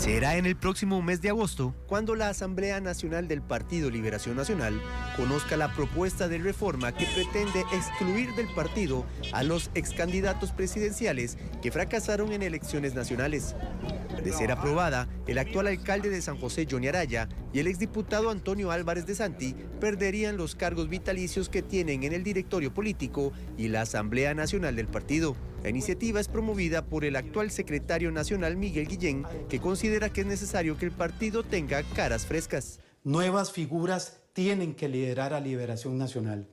Será en el próximo mes de agosto cuando la Asamblea Nacional del Partido Liberación Nacional conozca la propuesta de reforma que pretende excluir del partido a los excandidatos presidenciales que fracasaron en elecciones nacionales. De ser aprobada, el actual alcalde de San José, Johnny Araya, y el exdiputado Antonio Álvarez de Santi perderían los cargos vitalicios que tienen en el directorio político y la Asamblea Nacional del partido. La iniciativa es promovida por el actual secretario nacional Miguel Guillén, que considera que es necesario que el partido tenga caras frescas. Nuevas figuras tienen que liderar a Liberación Nacional.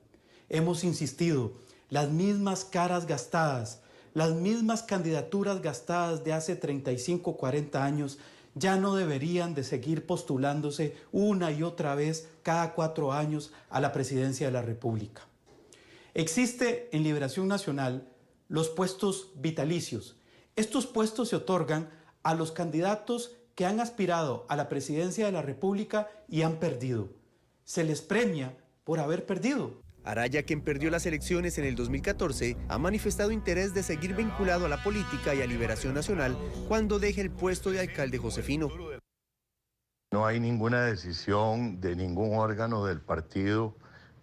Hemos insistido, las mismas caras gastadas, las mismas candidaturas gastadas de hace 35, 40 años ya no deberían de seguir postulándose una y otra vez cada 4 años a la presidencia de la República. Existe en Liberación Nacional los puestos vitalicios. Estos puestos se otorgan a los candidatos que han aspirado a la presidencia de la República y han perdido. Se les premia por haber perdido. Araya, quien perdió las elecciones en el 2014, ha manifestado interés de seguir vinculado a la política y a Liberación Nacional cuando deje el puesto de alcalde josefino. No hay ninguna decisión de ningún órgano del partido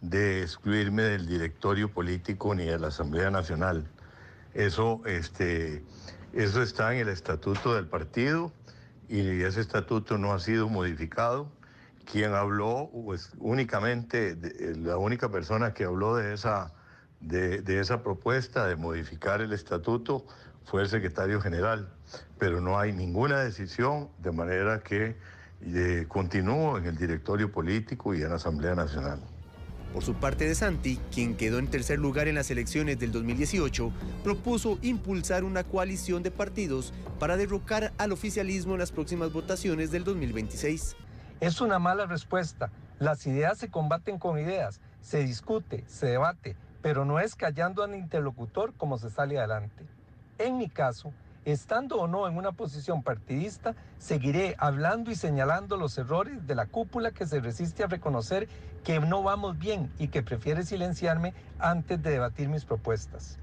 de excluirme del directorio político ni de la Asamblea Nacional. Eso está en el estatuto del partido y ese estatuto no ha sido modificado. Quien habló, pues únicamente, la única persona que habló de esa propuesta de modificar el estatuto fue el secretario general, pero no hay ninguna decisión, de manera que continúo en el directorio político y en la Asamblea Nacional. Por su parte, de Santi, quien quedó en tercer lugar en las elecciones del 2018, propuso impulsar una coalición de partidos para derrocar al oficialismo en las próximas votaciones del 2026. Es una mala respuesta. Las ideas se combaten con ideas, se discute, se debate, pero no es callando al interlocutor como se sale adelante. En mi caso, estando o no en una posición partidista, seguiré hablando y señalando los errores de la cúpula que se resiste a reconocer que no vamos bien y que prefiere silenciarme antes de debatir mis propuestas.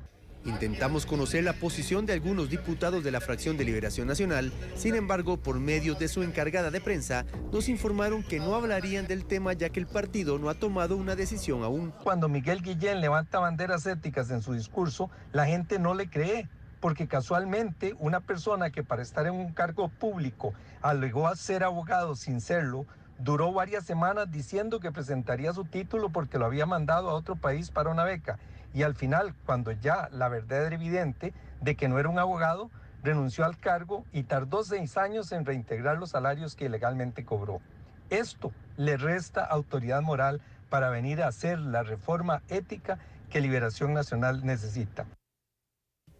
Intentamos conocer la posición de algunos diputados de la fracción de Liberación Nacional, sin embargo, por medio de su encargada de prensa, nos informaron que no hablarían del tema ya que el partido no ha tomado una decisión aún. Cuando Miguel Guillén levanta banderas éticas en su discurso, la gente no le cree, porque casualmente una persona que para estar en un cargo público alegó a ser abogado sin serlo, duró varias semanas diciendo que presentaría su título porque lo había mandado a otro país para una beca. Y al final, cuando ya la verdad era evidente de que no era un abogado, renunció al cargo y tardó 6 años en reintegrar los salarios que ilegalmente cobró. Esto le resta autoridad moral para venir a hacer la reforma ética que Liberación Nacional necesita.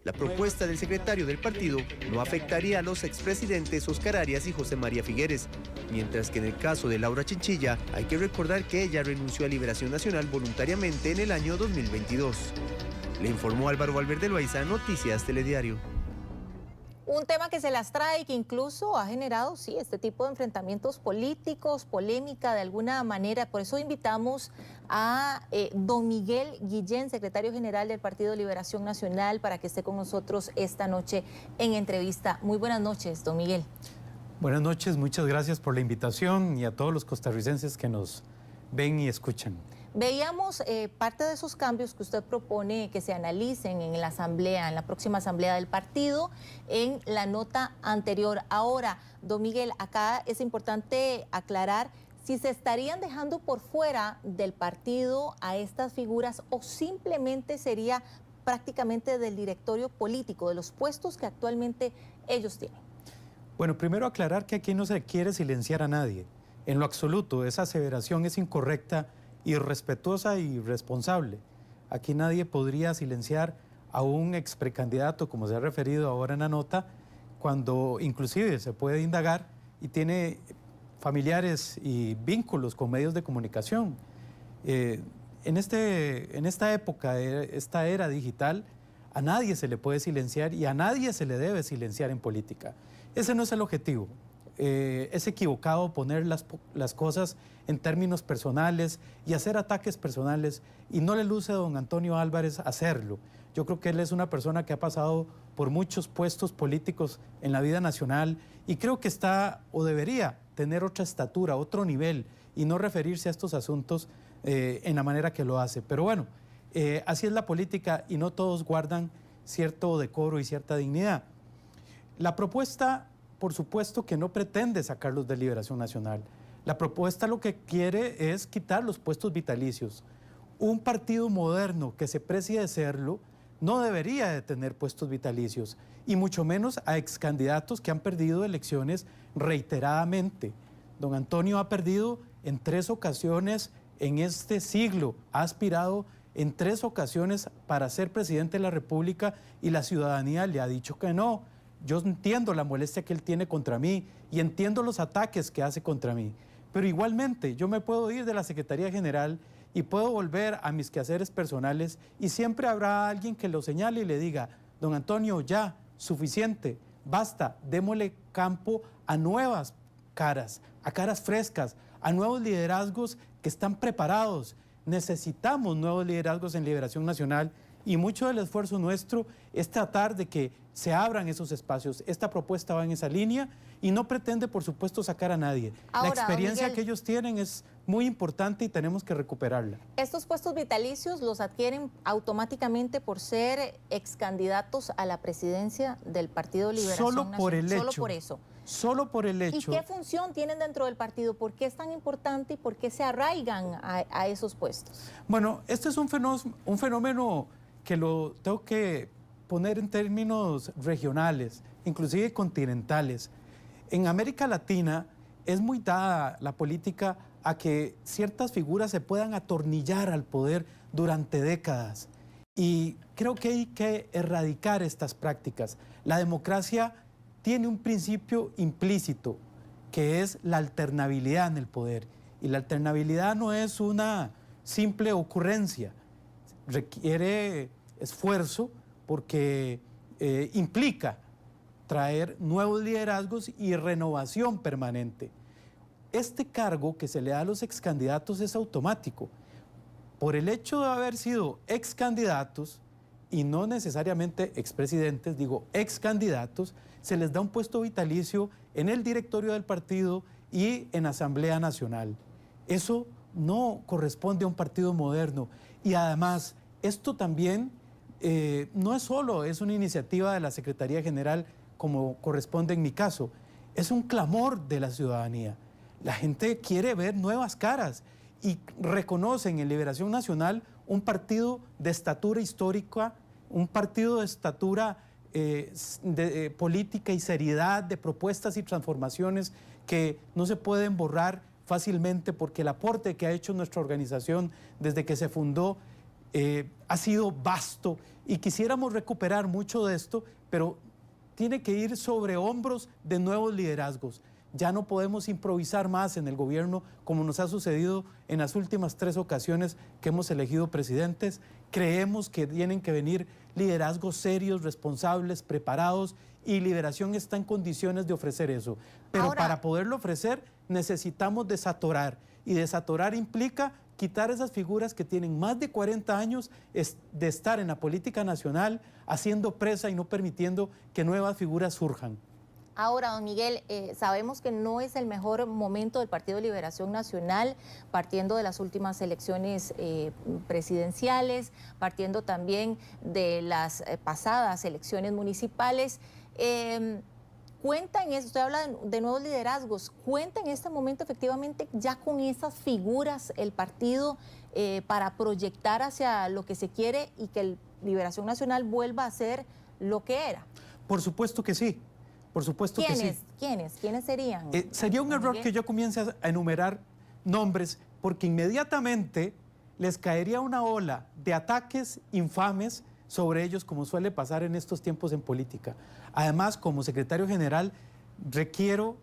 La propuesta del secretario del partido no afectaría a los expresidentes Oscar Arias y José María Figueres, mientras que en el caso de Laura Chinchilla hay que recordar que ella renunció a Liberación Nacional voluntariamente en el año 2022. Le informó Álvaro Valverde Loaiza, Noticias Telediario. Un tema que se las trae y que incluso ha generado, sí, este tipo de enfrentamientos políticos, polémica de alguna manera. Por eso invitamos a don Miguel Guillén, secretario general del Partido Liberación Nacional, para que esté con nosotros esta noche en entrevista. Muy buenas noches, don Miguel. Buenas noches, muchas gracias por la invitación y a todos los costarricenses que nos ven y escuchan. Veíamos parte de esos cambios que usted propone que se analicen en la asamblea, en la próxima asamblea del partido, en la nota anterior. Ahora, don Miguel, acá es importante aclarar si se estarían dejando por fuera del partido a estas figuras o simplemente sería prácticamente del directorio político, de los puestos que actualmente ellos tienen. Bueno, primero aclarar que aquí no se quiere silenciar a nadie. En lo absoluto, esa aseveración es incorrecta, irrespetuosa y irresponsable. Aquí nadie podría silenciar a un ex precandidato, como se ha referido ahora en la nota, cuando inclusive se puede indagar y tiene familiares y vínculos con medios de comunicación. En esta época, esta era digital, a nadie se le puede silenciar y a nadie se le debe silenciar en política. Ese no es el objetivo. Es equivocado poner las cosas en términos personales y hacer ataques personales, y no le luce a don Antonio Álvarez hacerlo. Yo creo que él es una persona que ha pasado por muchos puestos políticos en la vida nacional y creo que está o debería tener otra estatura, otro nivel y no referirse a estos asuntos en la manera que lo hace. Pero bueno, así es la política y no todos guardan cierto decoro y cierta dignidad. La propuesta, por supuesto, que no pretende sacarlos de Liberación Nacional. La propuesta lo que quiere es quitar los puestos vitalicios. Un partido moderno que se precie de serlo no debería de tener puestos vitalicios y mucho menos a excandidatos que han perdido elecciones reiteradamente. Don Antonio ha perdido en 3 ocasiones en este siglo, ha aspirado en 3 ocasiones para ser presidente de la República y la ciudadanía le ha dicho que no. Yo entiendo la molestia que él tiene contra mí y entiendo los ataques que hace contra mí, pero igualmente yo me puedo ir de la Secretaría General y puedo volver a mis quehaceres personales y siempre habrá alguien que lo señale y le diga, don Antonio, ya, suficiente, basta, démosle campo a nuevas caras, a caras frescas, a nuevos liderazgos que están preparados. Necesitamos nuevos liderazgos en Liberación Nacional y mucho del esfuerzo nuestro es tratar de que se abran esos espacios. Esta propuesta va en esa línea y no pretende, por supuesto, sacar a nadie. Ahora, la experiencia Miguel, que ellos tienen es muy importante y tenemos que recuperarla. ¿Estos puestos vitalicios los adquieren automáticamente por ser ex candidatos a la presidencia del Partido Liberación Solo por el Nacional? hecho. Solo por eso. Solo por el ¿Y hecho. qué función tienen dentro del partido? ¿Por qué es tan importante y por qué se arraigan a esos puestos? Bueno, este es un fenómeno que lo tengo que poner en términos regionales, inclusive continentales. En América Latina es muy dada la política a que ciertas figuras se puedan atornillar al poder durante décadas. Y creo que hay que erradicar estas prácticas. La democracia tiene un principio implícito, que es la alternabilidad en el poder. Y la alternabilidad no es una simple ocurrencia, requiere esfuerzo porque implica traer nuevos liderazgos y renovación permanente. Este cargo que se le da a los excandidatos es automático. Por el hecho de haber sido excandidatos y no necesariamente expresidentes, digo excandidatos, se les da un puesto vitalicio en el directorio del partido y en Asamblea Nacional. Eso no corresponde a un partido moderno. Y además, esto también no es solo, es una iniciativa de la Secretaría General como corresponde en mi caso, es un clamor de la ciudadanía. La gente quiere ver nuevas caras y reconocen en Liberación Nacional un partido de estatura histórica, un partido de estatura política y seriedad, de propuestas y transformaciones que no se pueden borrar fácilmente porque el aporte que ha hecho nuestra organización desde que se fundó ha sido vasto y quisiéramos recuperar mucho de esto, pero tiene que ir sobre hombros de nuevos liderazgos. Ya no podemos improvisar más en el gobierno como nos ha sucedido en las últimas 3 ocasiones que hemos elegido presidentes. Creemos que tienen que venir liderazgos serios, responsables, preparados y Liberación está en condiciones de ofrecer eso. Pero ahora, para poderlo ofrecer necesitamos desatorar y desatorar implica quitar esas figuras que tienen más de 40 años de estar en la política nacional haciendo presa y no permitiendo que nuevas figuras surjan. Ahora, don Miguel, sabemos que no es el mejor momento del Partido de Liberación Nacional, partiendo de las últimas elecciones presidenciales, partiendo también de las pasadas elecciones municipales. ¿Cuenta en eso? Usted habla de nuevos liderazgos. ¿Cuenta en este momento efectivamente ya con esas figuras el partido para proyectar hacia lo que se quiere y que Liberación Nacional vuelva a ser lo que era? Por supuesto que sí. Por supuesto que sí. ¿Quiénes serían? Sería un error que yo comience a enumerar nombres porque inmediatamente les caería una ola de ataques infames sobre ellos como suele pasar en estos tiempos en política. Además, como secretario general, requiero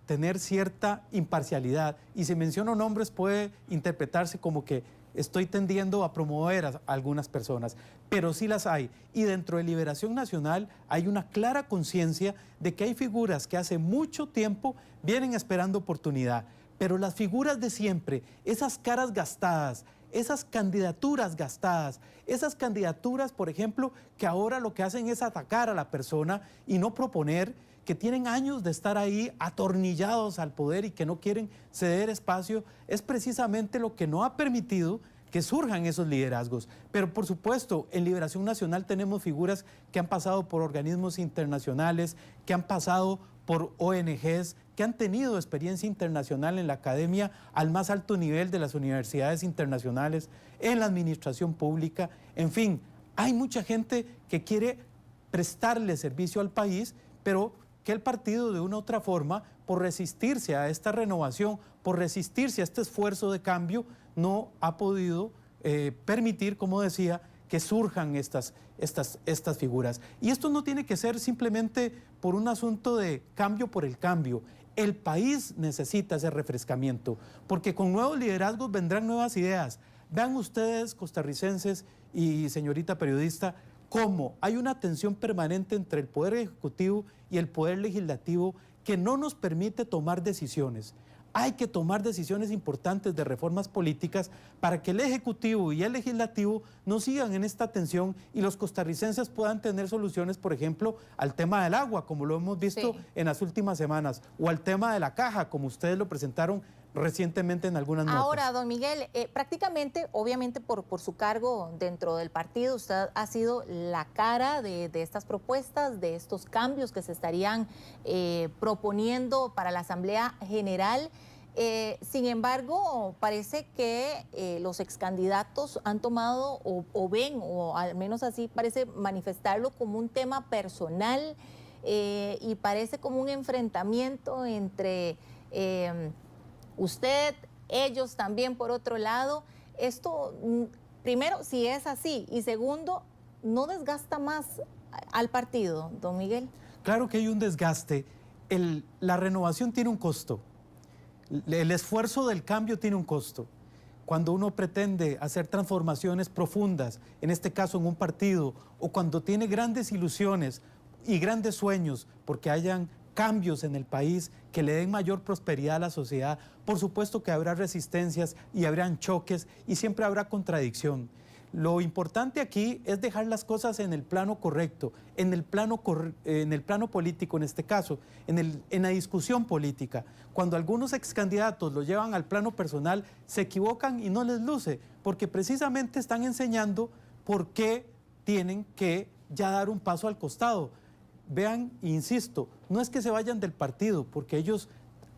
tener cierta imparcialidad y si menciono nombres puede interpretarse como que estoy tendiendo a promover a algunas personas, pero sí las hay. Y dentro de Liberación Nacional hay una clara conciencia de que hay figuras que hace mucho tiempo vienen esperando oportunidad, pero las figuras de siempre, esas caras gastadas, esas candidaturas gastadas, esas candidaturas, por ejemplo, que ahora lo que hacen es atacar a la persona y no proponer, que tienen años de estar ahí atornillados al poder y que no quieren ceder espacio, es precisamente lo que no ha permitido que surjan esos liderazgos. Pero por supuesto, en Liberación Nacional tenemos figuras que han pasado por organismos internacionales, que han pasado por ONGs, que han tenido experiencia internacional en la academia al más alto nivel de las universidades internacionales, en la administración pública. En fin, hay mucha gente que quiere prestarle servicio al país, pero que el partido de una u otra forma, por resistirse a esta renovación, por resistirse a este esfuerzo de cambio, no ha podido permitir, como decía, que surjan estas figuras. Y esto no tiene que ser simplemente por un asunto de cambio por el cambio. El país necesita ese refrescamiento, porque con nuevos liderazgos vendrán nuevas ideas. Vean ustedes, costarricenses y señorita periodista, cómo hay una tensión permanente entre el Poder Ejecutivo y el Poder Legislativo que no nos permite tomar decisiones. Hay que tomar decisiones importantes de reformas políticas para que el Ejecutivo y el Legislativo no sigan en esta tensión y los costarricenses puedan tener soluciones, por ejemplo, al tema del agua, como lo hemos visto en las últimas semanas, o al tema de la caja, como ustedes lo presentaron recientemente en algunas notas. Ahora, don Miguel, prácticamente, obviamente por su cargo dentro del partido, usted ha sido la cara de estas propuestas, de estos cambios que se estarían proponiendo para la Asamblea General. Sin embargo, parece que los excandidatos han tomado o ven, o al menos así parece manifestarlo como un tema personal y parece como un enfrentamiento entre usted, ellos también por otro lado. Esto, primero, si es así, y segundo, ¿no desgasta más al partido, don Miguel? Claro que hay un desgaste. La renovación tiene un costo. El esfuerzo del cambio tiene un costo. Cuando uno pretende hacer transformaciones profundas, en este caso en un partido, o cuando tiene grandes ilusiones y grandes sueños porque hayan cambios en el país que le den mayor prosperidad a la sociedad, por supuesto que habrá resistencias y habrán choques y siempre habrá contradicción. Lo importante aquí es dejar las cosas en el plano correcto, en el plano político en este caso, en la discusión política. Cuando algunos excandidatos lo llevan al plano personal, se equivocan y no les luce, porque precisamente están enseñando por qué tienen que ya dar un paso al costado. Vean, insisto, no es que se vayan del partido, porque ellos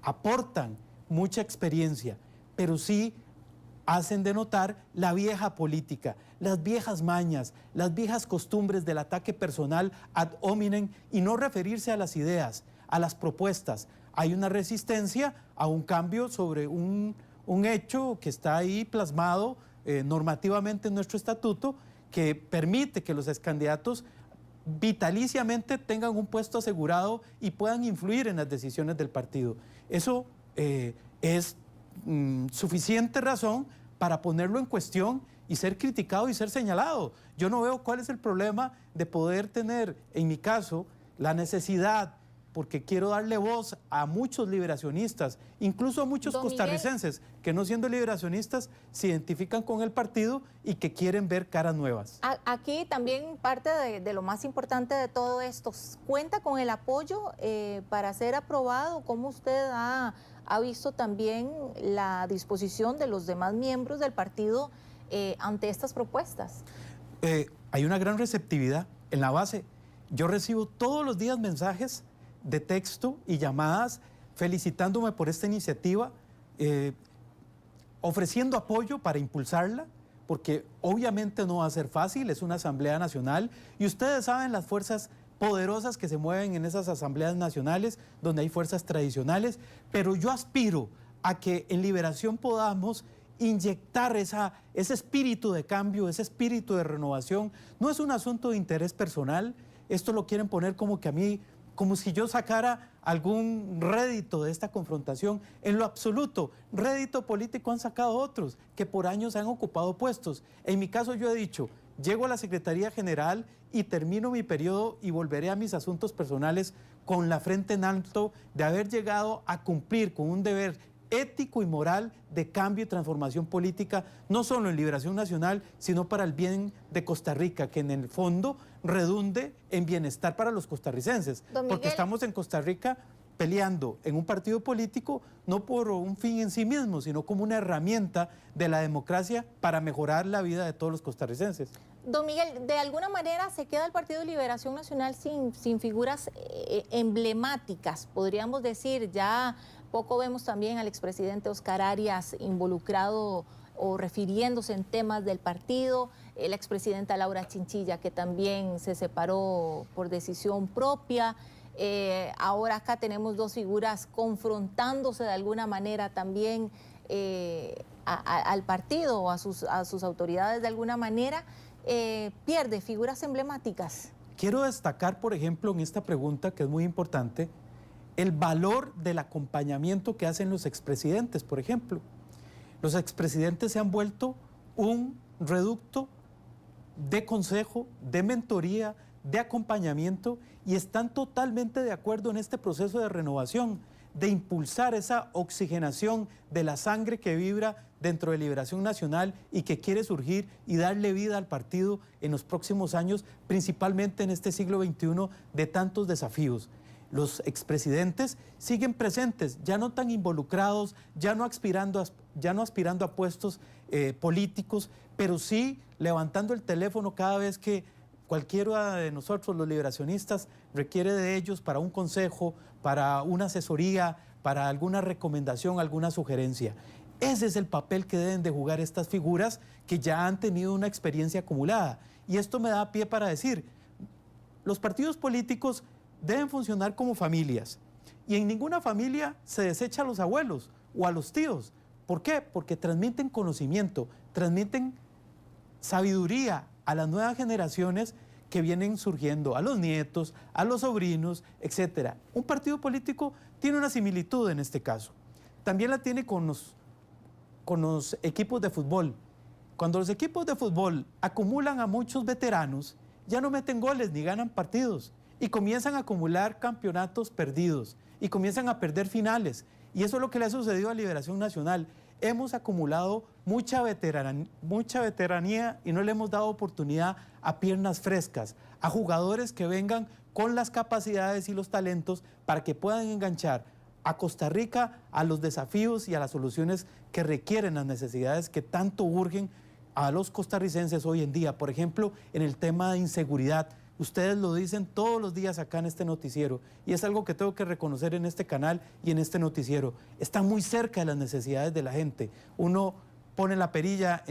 aportan mucha experiencia, pero sí hacen de notar la vieja política, las viejas mañas, las viejas costumbres del ataque personal ad hominem y no referirse a las ideas, a las propuestas. Hay una resistencia a un cambio sobre un hecho que está ahí plasmado normativamente en nuestro estatuto, que permite que los excandidatos vitaliciamente tengan un puesto asegurado y puedan influir en las decisiones del partido. Eso es suficiente razón para ponerlo en cuestión y ser criticado y ser señalado. Yo no veo cuál es el problema de poder tener, en mi caso, la necesidad, porque quiero darle voz a muchos liberacionistas, incluso a muchos costarricenses que no siendo liberacionistas se identifican con el partido y que quieren ver caras nuevas. Aquí también parte de lo más importante de todo esto, ¿cuenta con el apoyo para ser aprobado? ¿Cómo usted ha visto también la disposición de los demás miembros del partido ante estas propuestas? Hay una gran receptividad en la base. Yo recibo todos los días mensajes de texto y llamadas felicitándome por esta iniciativa, ofreciendo apoyo para impulsarla, porque obviamente no va a ser fácil, es una asamblea nacional y ustedes saben las fuerzas poderosas que se mueven en esas asambleas nacionales, donde hay fuerzas tradicionales, pero yo aspiro a que en Liberación podamos inyectar ese espíritu de cambio, ese espíritu de renovación. No es un asunto de interés personal, esto lo quieren poner como que a mí, como si yo sacara algún rédito de esta confrontación. En lo absoluto, rédito político han sacado otros que por años han ocupado puestos. En mi caso yo he dicho, llego a la Secretaría General y termino mi periodo y volveré a mis asuntos personales con la frente en alto de haber llegado a cumplir con un deber ético y moral de cambio y transformación política, no solo en Liberación Nacional, sino para el bien de Costa Rica, que en el fondo redunde en bienestar para los costarricenses. Porque estamos en Costa Rica peleando en un partido político no por un fin en sí mismo, sino como una herramienta de la democracia para mejorar la vida de todos los costarricenses. Don Miguel, de alguna manera se queda el Partido de Liberación Nacional sin figuras emblemáticas, podríamos decir. Ya poco vemos también al expresidente Oscar Arias involucrado o refiriéndose en temas del partido, la expresidenta Laura Chinchilla, que también se separó por decisión propia. Ahora acá tenemos dos figuras confrontándose de alguna manera también al partido o a sus autoridades de alguna manera. Pierde figuras emblemáticas. Quiero destacar, por ejemplo, en esta pregunta, que es muy importante, el valor del acompañamiento que hacen los expresidentes, por ejemplo. Los expresidentes se han vuelto un reducto de consejo, de mentoría, de acompañamiento, y están totalmente de acuerdo en este proceso de renovación, de impulsar esa oxigenación de la sangre que vibra dentro de Liberación Nacional y que quiere surgir y darle vida al partido en los próximos años, principalmente en este siglo XXI de tantos desafíos. Los expresidentes siguen presentes, ya no tan involucrados, ya no aspirando a puestos políticos, pero sí levantando el teléfono cada vez que cualquiera de nosotros, los liberacionistas, requiere de ellos para un consejo, para una asesoría, para alguna recomendación, alguna sugerencia. Ese es el papel que deben de jugar estas figuras que ya han tenido una experiencia acumulada. Y esto me da pie para decir, los partidos políticos deben funcionar como familias. Y en ninguna familia se desecha a los abuelos o a los tíos. ¿Por qué? Porque transmiten conocimiento, transmiten sabiduría a las nuevas generaciones que vienen surgiendo, a los nietos, a los sobrinos, etc. Un partido político tiene una similitud en este caso. También la tiene con los equipos de fútbol. Cuando los equipos de fútbol acumulan a muchos veteranos, ya no meten goles ni ganan partidos y comienzan a acumular campeonatos perdidos y comienzan a perder finales. Y eso es lo que le ha sucedido a Liberación Nacional. Hemos acumulado mucha veteranía y no le hemos dado oportunidad a piernas frescas, a jugadores que vengan con las capacidades y los talentos para que puedan enganchar a Costa Rica a los desafíos y a las soluciones que requieren las necesidades que tanto urgen a los costarricenses hoy en día. Por ejemplo, en el tema de inseguridad. Ustedes lo dicen todos los días acá en este noticiero y es algo que tengo que reconocer en este canal y en este noticiero. Están muy cerca de las necesidades de la gente. Uno pone la perilla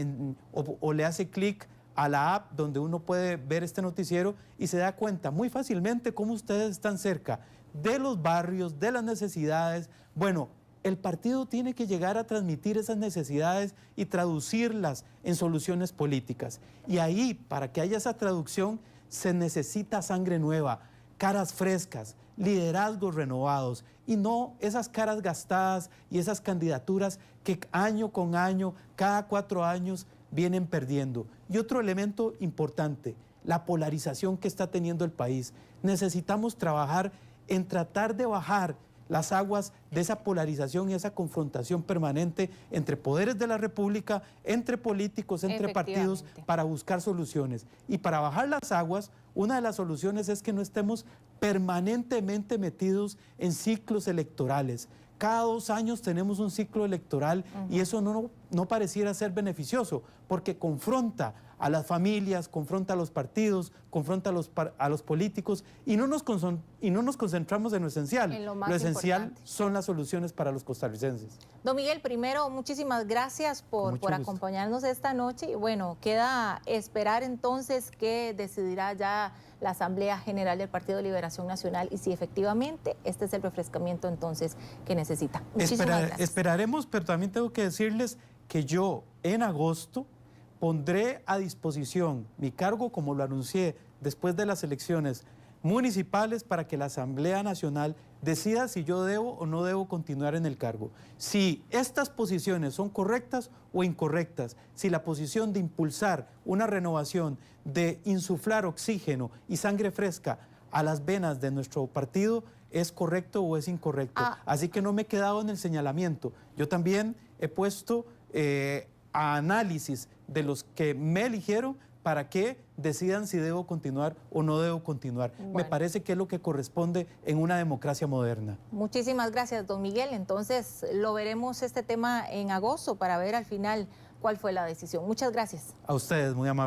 o le hace clic a la app donde uno puede ver este noticiero y se da cuenta muy fácilmente cómo ustedes están cerca de los barrios, de las necesidades. Bueno, el partido tiene que llegar a transmitir esas necesidades y traducirlas en soluciones políticas. Y ahí, para que haya esa traducción, se necesita sangre nueva, caras frescas, liderazgos renovados y no esas caras gastadas y esas candidaturas que año con año, cada 4 años, vienen perdiendo. Y otro elemento importante, la polarización que está teniendo el país. Necesitamos trabajar en tratar de bajar las aguas de esa polarización y esa confrontación permanente entre poderes de la República, entre políticos, entre partidos, para buscar soluciones. Y para bajar las aguas, una de las soluciones es que no estemos permanentemente metidos en ciclos electorales. Cada 2 años tenemos un ciclo electoral y eso no pareciera ser beneficioso porque confronta a las familias, confronta a los partidos, confronta a los políticos y no nos concentramos en lo esencial. Lo esencial son las soluciones para los costarricenses. Don Miguel, primero, muchísimas gracias por acompañarnos esta noche y bueno, queda esperar entonces qué decidirá ya la Asamblea General del Partido de Liberación Nacional y si efectivamente este es el refrescamiento entonces que necesita. Muchísimas gracias. Esperaremos, pero también tengo que decirles que yo en agosto pondré a disposición mi cargo, como lo anuncié después de las elecciones municipales, para que la Asamblea Nacional decida si yo debo o no debo continuar en el cargo. Si estas posiciones son correctas o incorrectas, si la posición de impulsar una renovación, de insuflar oxígeno y sangre fresca a las venas de nuestro partido es correcto o es incorrecto. Así que no me he quedado en el señalamiento. Yo también he puesto a análisis de los que me eligieron para que decidan si debo continuar o no debo continuar. Bueno. Me parece que es lo que corresponde en una democracia moderna. Muchísimas gracias, don Miguel. Entonces, lo veremos este tema en agosto para ver al final cuál fue la decisión. Muchas gracias. A ustedes, muy amable.